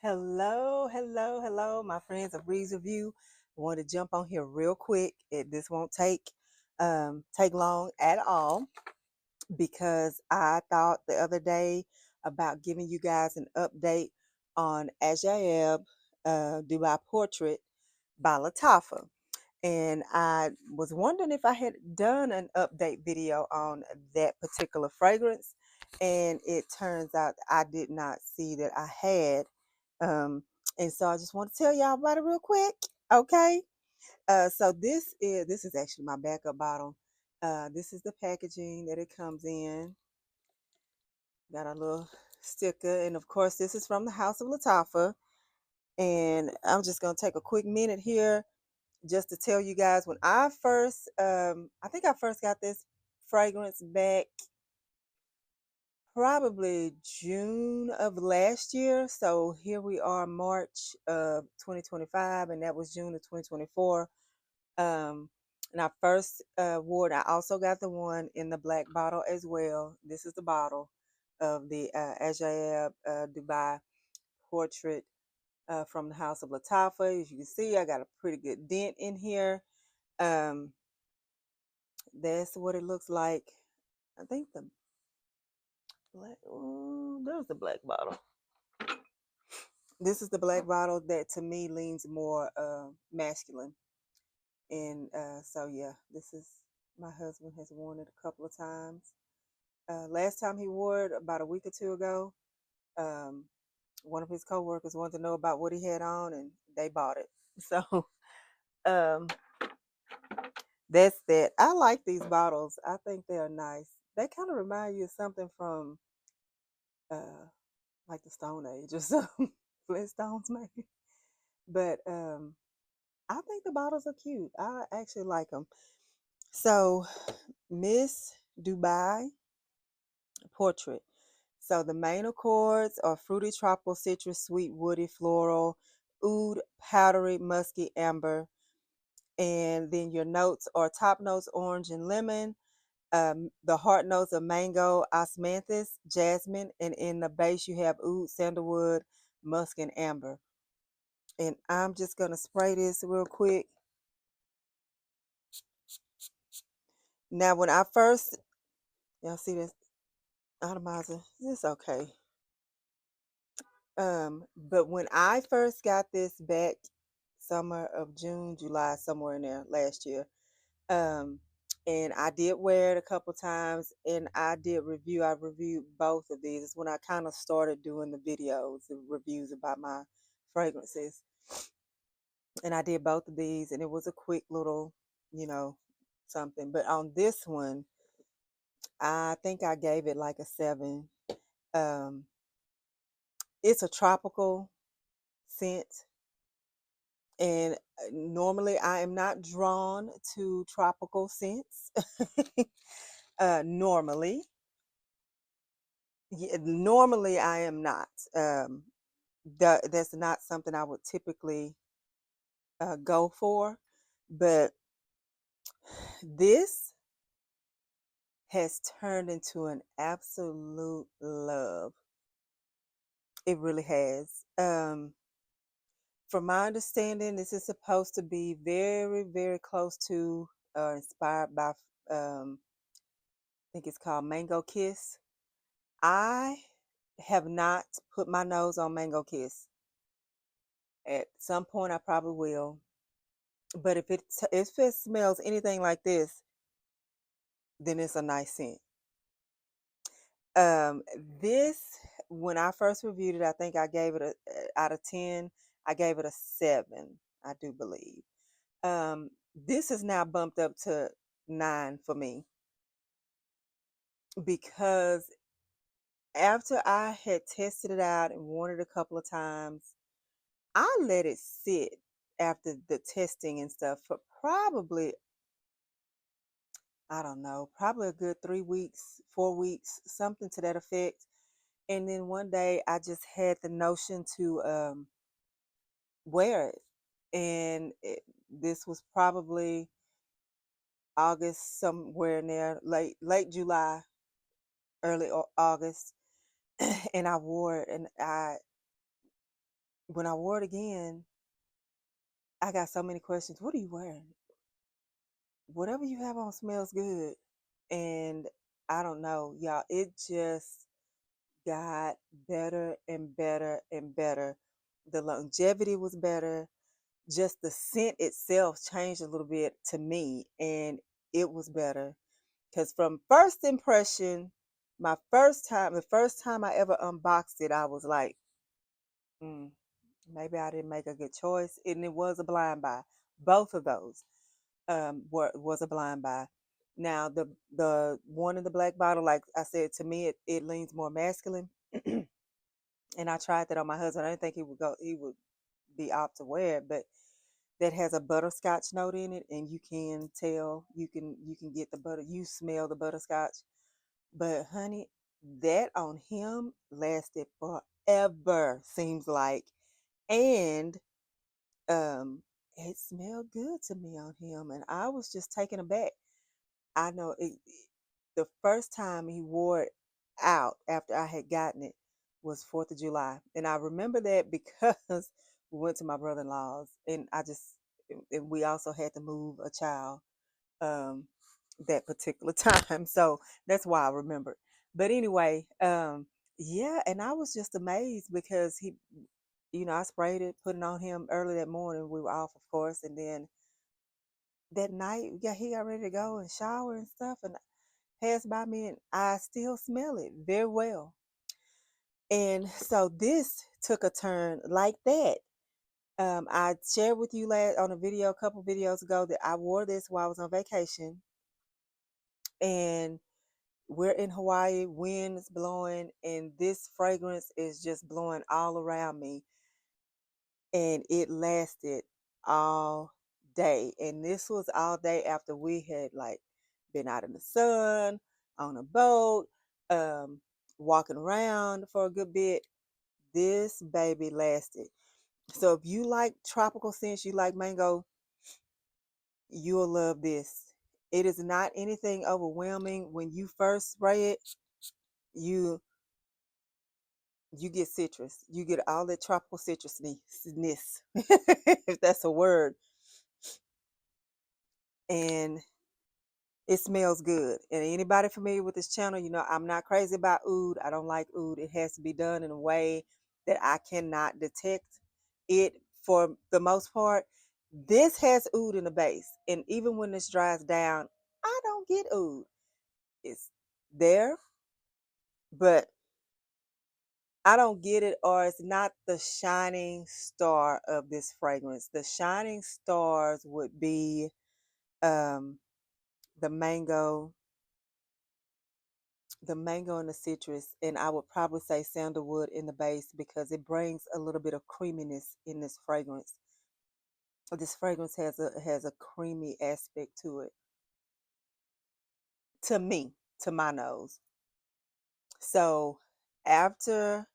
Hello, hello, hello, my friends of Breeze Review. I want to jump on here real quick. This won't take long at all because I thought the other day about giving you guys an update on Ajayeb Dubai Portrait by Latafa. And I was wondering if I had done an update video on that particular fragrance. And it turns out I did not see that I had. Um, and so I just want to tell y'all about it real quick. Okay. So this is actually my backup bottle. This is the packaging that it comes in. Got a little sticker, and of course, this is from the House of Latafa. And I'm just gonna take a quick minute here just to tell you guys when I think I first got this fragrance back probably June of last year. So here we are, March of 2025, and that was June of 2024. Um, and I first wore it. I also got the one in the black bottle as well. This is the bottle of the Ajayeb Dubai portrait from the House of Latafa. As you can see, I got a pretty good dent in here. Um, that's what it looks like. I think the black, there's the black bottle. This is the black bottle that to me leans more masculine. And so, yeah, this is my husband has worn it a couple of times. Last time he wore it about a week or two ago, um, one of his coworkers wanted to know about what he had on, and they bought it. So um, that's that. I like these bottles. I think they are nice. They kind of remind you of something from uh, like the Stone Age or something, Flintstones maybe. But I think the bottles are cute. I actually like them. So Miss Dubai Portrait. So the main accords are fruity, tropical, citrus, sweet, woody, floral, oud, powdery, musky, amber. And then your notes are top notes, orange and lemon. The heart notes are mango, osmanthus, jasmine. And in the base, you have oud, sandalwood, musk, and amber. And I'm just going to spray this real quick. Now, when I first, y'all see this atomizer? It's okay. But when I first got this back summer of June, July, somewhere in there last year, um, and I did wear it a couple times and I reviewed both of these. It's when I kind of started doing the reviews about my fragrances. And I did both of these and it was a quick little, you know, something. But on this one, I think I gave it like a 7. Um, it's a tropical scent. And normally I am not drawn to tropical scents. Normally, normally I am not. That's not something I would typically go for. But this has turned into an absolute love. It really has. From my understanding, this is supposed to be very, very close to, inspired by, I think it's called Mango Kiss. I have not put my nose on Mango Kiss. At some point, I probably will. But if it smells anything like this, then it's a nice scent. Um, this when I first reviewed it, I think I gave it out of 10. I gave it a 7. I do believe. This is now bumped up to 9 for me because after I had tested it out and worn it a couple of times, I let it sit after the testing and stuff for probably, I don't know, probably a good 3 weeks, 4 weeks, something to that effect. And then one day I just had the notion to wear it. And this was probably August, somewhere in there, late July, early August. And I wore it and when I wore it again, I got so many questions. What are you wearing? Whatever you have on smells good. And I don't know, y'all, it just got better and better and better. The longevity was better. Just the scent itself changed a little bit to me, and it was better. Because from first impression, the first time I ever unboxed it, I was like, mm, maybe I didn't make a good choice. And it was a blind buy. Both of those was a blind buy. Now the one in the black bottle, like I said, to me it leans more masculine. And I tried that on my husband. I didn't think he would be apt to wear it, but that has a butterscotch note in it, and you can tell, you can get the butter, you smell the butterscotch. But honey, that on him lasted forever, seems like. And um it smelled good to me on him, and I was just taken aback. I know the first time he wore it out after I had gotten it was 4th of July. And I remember that because we went to my brother-in-law's, and and we also had to move a child um, that particular time. So that's why I remember. But anyway, yeah, and I was just amazed because I sprayed it, put it on him early that morning. We were off, of course, and then that night, yeah, he got ready to go and shower and stuff, and passed by me, and I still smell it very well. And so this took a turn like that. I shared with you last on a video a couple videos ago that I wore this while I was on vacation, and we're in Hawaii, wind is blowing, and this fragrance is just blowing all around me, and it lasted all day. And this was all day after we had like been out in the sun, on a boat, um, walking around for a good bit. This baby lasted. So if you like tropical scents, you like mango, you'll love this. It is not anything overwhelming. When you first spray it, you you get citrus. You get all that tropical citrusness, if that's a word. And it smells good. And anybody familiar with this channel, I'm not crazy about oud. I don't like oud. It has to be done in a way that I cannot detect it for the most part. This has oud in the base. And even when this dries down, I don't get oud. It's there, but I don't get it, or it's not the shining star of this fragrance. The shining stars would be um, the mango, and the citrus, and I would probably say sandalwood in the base because it brings a little bit of creaminess in this fragrance. This fragrance has a creamy aspect to it, to me, to my nose. So after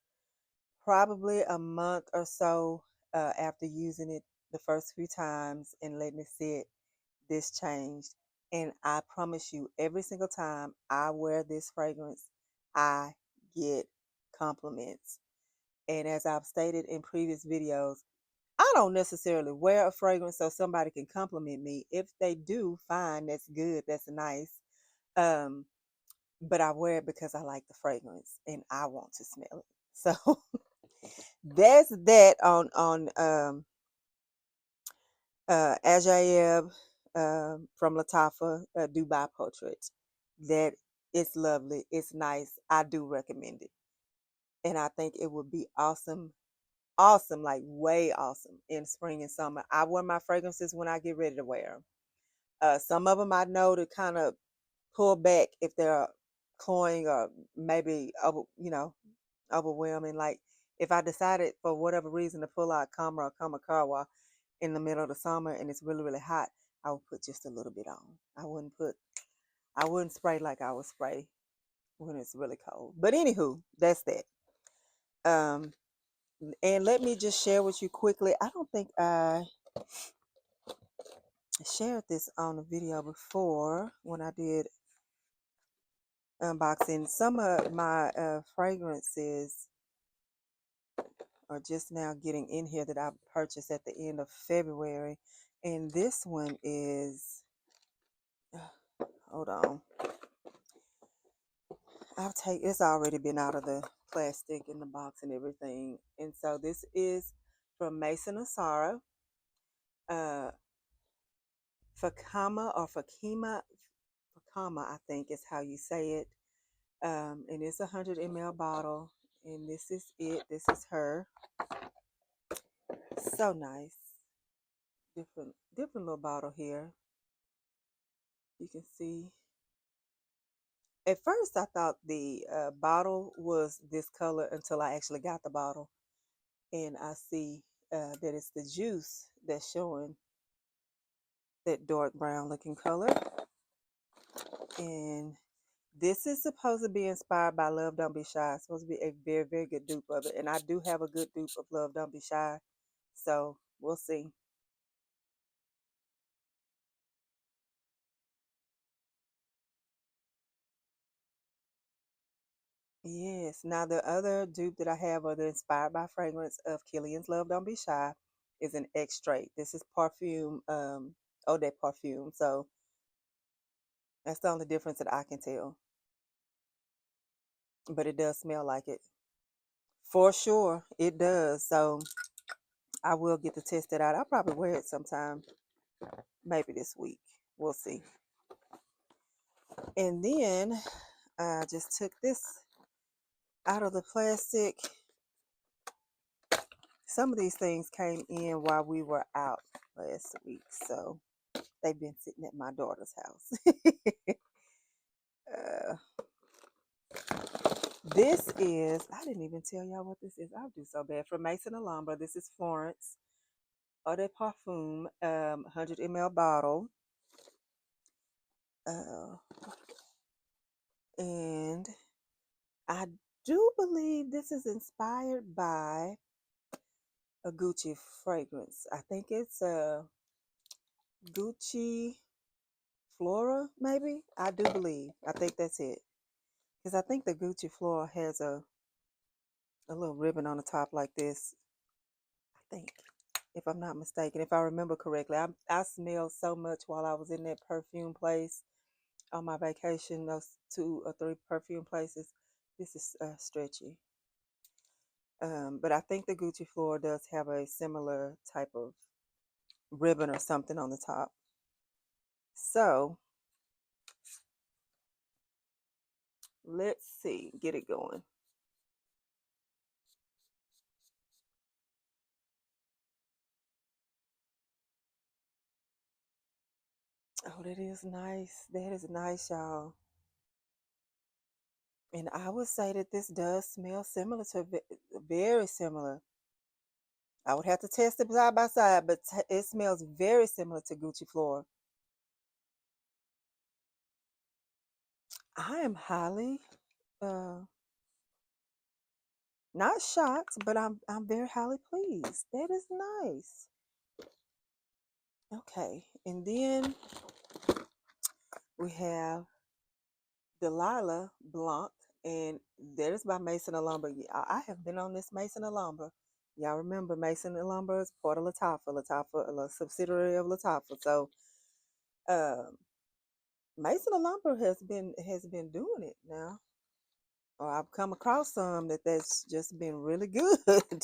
probably a month or so, after using it the first few times and letting it sit, this changed. And I promise you, every single time I wear this fragrance, I get compliments. And as I've stated in previous videos, I don't necessarily wear a fragrance so somebody can compliment me. If they do, fine, that's good, that's nice. Um, but I wear it because I like the fragrance and I want to smell it. So that's that on Ajayeb, from Latafa, Dubai Portrait. That it's lovely, it's nice. I do recommend it, and I think it would be awesome, awesome, like way awesome in spring and summer. I wear my fragrances when I get ready to wear them. Some of them I know to kind of pull back if they're cloying or maybe overwhelming. Like if I decided for whatever reason to pull out Kama or Kama Karwa in the middle of the summer and it's really really hot, I would put just a little bit on. I wouldn't spray like I would spray when it's really cold. But anywho, that's that. Um, and let me just share with you quickly. I don't think I shared this on a video before when I did unboxing. Some of my fragrances are just now getting in here that I purchased at the end of February. And this one is, hold on, it's already been out of the plastic in the box and everything. And so this is from Mason Asara, uh, Fakama or Fakama, I think is how you say it. And it's a 100 ml bottle. And this is it. This is her. So nice. Different little bottle here. You can see. At first, I thought the bottle was this color until I actually got the bottle, and I see that it's the juice that's showing that dark brown looking color. And this is supposed to be inspired by Love Don't Be Shy. It's supposed to be a very, very good dupe of it. And I do have a good dupe of Love Don't Be Shy. So we'll see. Yes. Now the other dupe that I have, or the inspired by fragrance of Killian's Love Don't Be Shy, is an extrait. This is perfume, eau de parfum. So that's the only difference that I can tell. But it does smell like it. For sure, it does. So I will get to test it out. I'll probably wear it sometime, maybe this week. We'll see. And then I just took this out of the plastic. Some of these things came in while we were out last week. So they've been sitting at my daughter's house. uh, this is, I didn't even tell y'all what this is. I'll do so bad. From Mason Alhambra. This is Florence Eau de Parfum, 100 ml bottle. Uh, and I do believe this is inspired by a Gucci fragrance. I think it's a Gucci Flora, maybe. I do believe. I think that's it. Because I think the Gucci Flora has a little ribbon on the top like this. I think, if I'm not mistaken, if I remember correctly. I smelled so much while I was in that perfume place on my vacation, those 2 or 3 perfume places. This is stretchy. But I think the Gucci Flora does have a similar type of ribbon or something on the top. So let's see, get it going. Oh, that is nice. That is nice, y'all. And I would say that this does smell similar to, very similar. I would have to test it side by side, but it smells very similar to Gucci Flora. I am highly, uh, not shocked, but I'm very highly pleased. That is nice. Okay, and then we have Delilah Blanc, and that is by Mason Alhambra. I have been on this Mason Alhambra. Y'all remember Mason Alhambra is part of Latafia, a subsidiary of Latafia. So Mason Alhambra has been doing it now. Or I've come across some that's just been really good.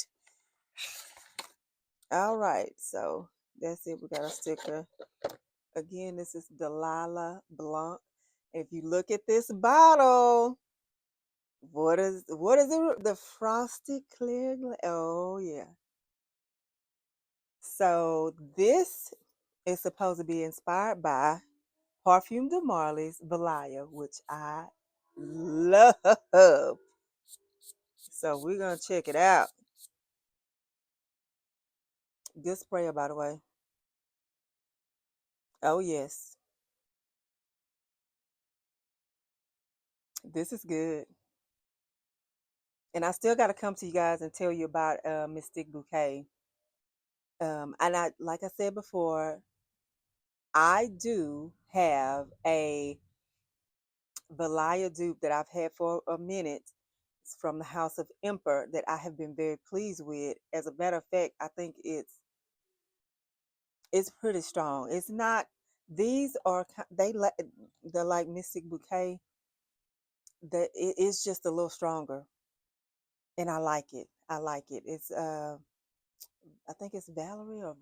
All right, so that's it. We got a sticker. Again, this is Delilah Blanc. If you look at this bottle, what is it? The frosty clear oh yeah. So this is supposed to be inspired by Parfume de Marly's Valaya, which I love. So we're gonna check it out. Good sprayer, by the way. Oh yes, this is good. And I still got to come to you guys and tell you about Mystique Bouquet. And like I said before, I do have a Valaya dupe that I've had for a minute It's from the House of Emperor that I have been very pleased with. As a matter of fact, I think it's pretty strong. It's not. These are they're like Mystic Bouquet. That it is just a little stronger, and I like it. I like it. It's I think it's Valerie or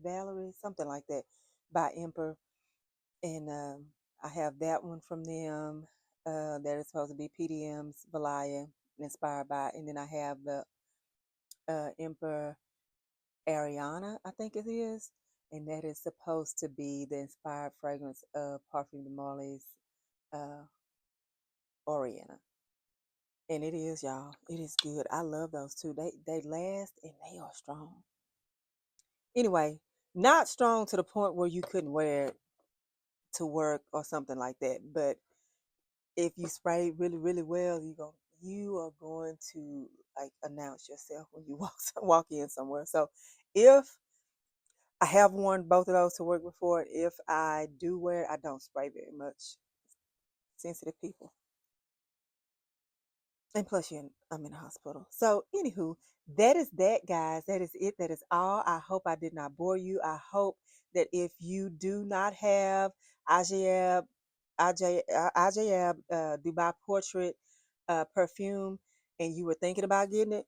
Valerie, something like that, by Emperor, and I have that one from them. That is supposed to be PDM's Valaya, inspired by, and then I have the Emperor Ariana, I think it is, and that is supposed to be the inspired fragrance of Parfum de Marley's uh, Oriana. And it is, y'all. It is good. I love those two. They last and they are strong. Anyway, not strong to the point where you couldn't wear it to work or something like that. But if you spray really, really well, you are going to like announce yourself when you walk in somewhere. So if I have worn both of those to work before, if I do wear it, I don't spray very much. Sensitive people. And plus, I'm in a hospital. So, anywho, that is that, guys. That is it. That is all. I hope I did not bore you. I hope that if you do not have Ajayeb, Ajayeb Dubai Portrait perfume, and you were thinking about getting it,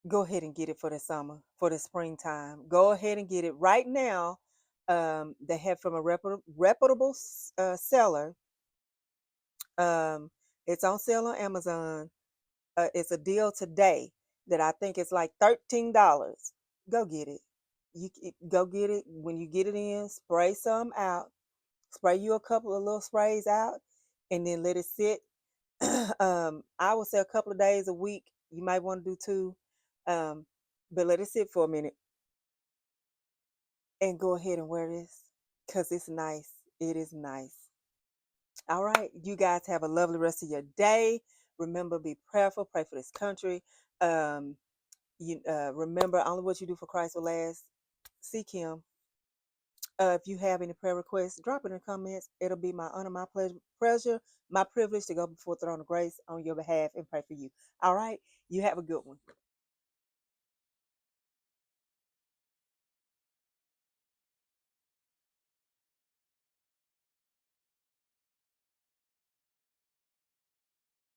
go ahead and get it for the summer, for the springtime. Go ahead and get it right now. They have from a reputable seller. Um, it's on sale on Amazon. It's a deal today that I think it's like $13. Go get it. Go get it. When you get it in, spray some out. Spray you a couple of little sprays out, and then let it sit. I would say a couple of days a week. You might want to do two, um, but let it sit for a minute and go ahead and wear this because it's nice. It is nice. All right. You guys have a lovely rest of your day. Remember, be prayerful. Pray for this country. Um, you remember, only what you do for Christ will last. Seek Him. If you have any prayer requests, drop it in the comments. It'll be my honor, my pleasure, my privilege to go before the throne of grace on your behalf and pray for you. All right. You have a good one.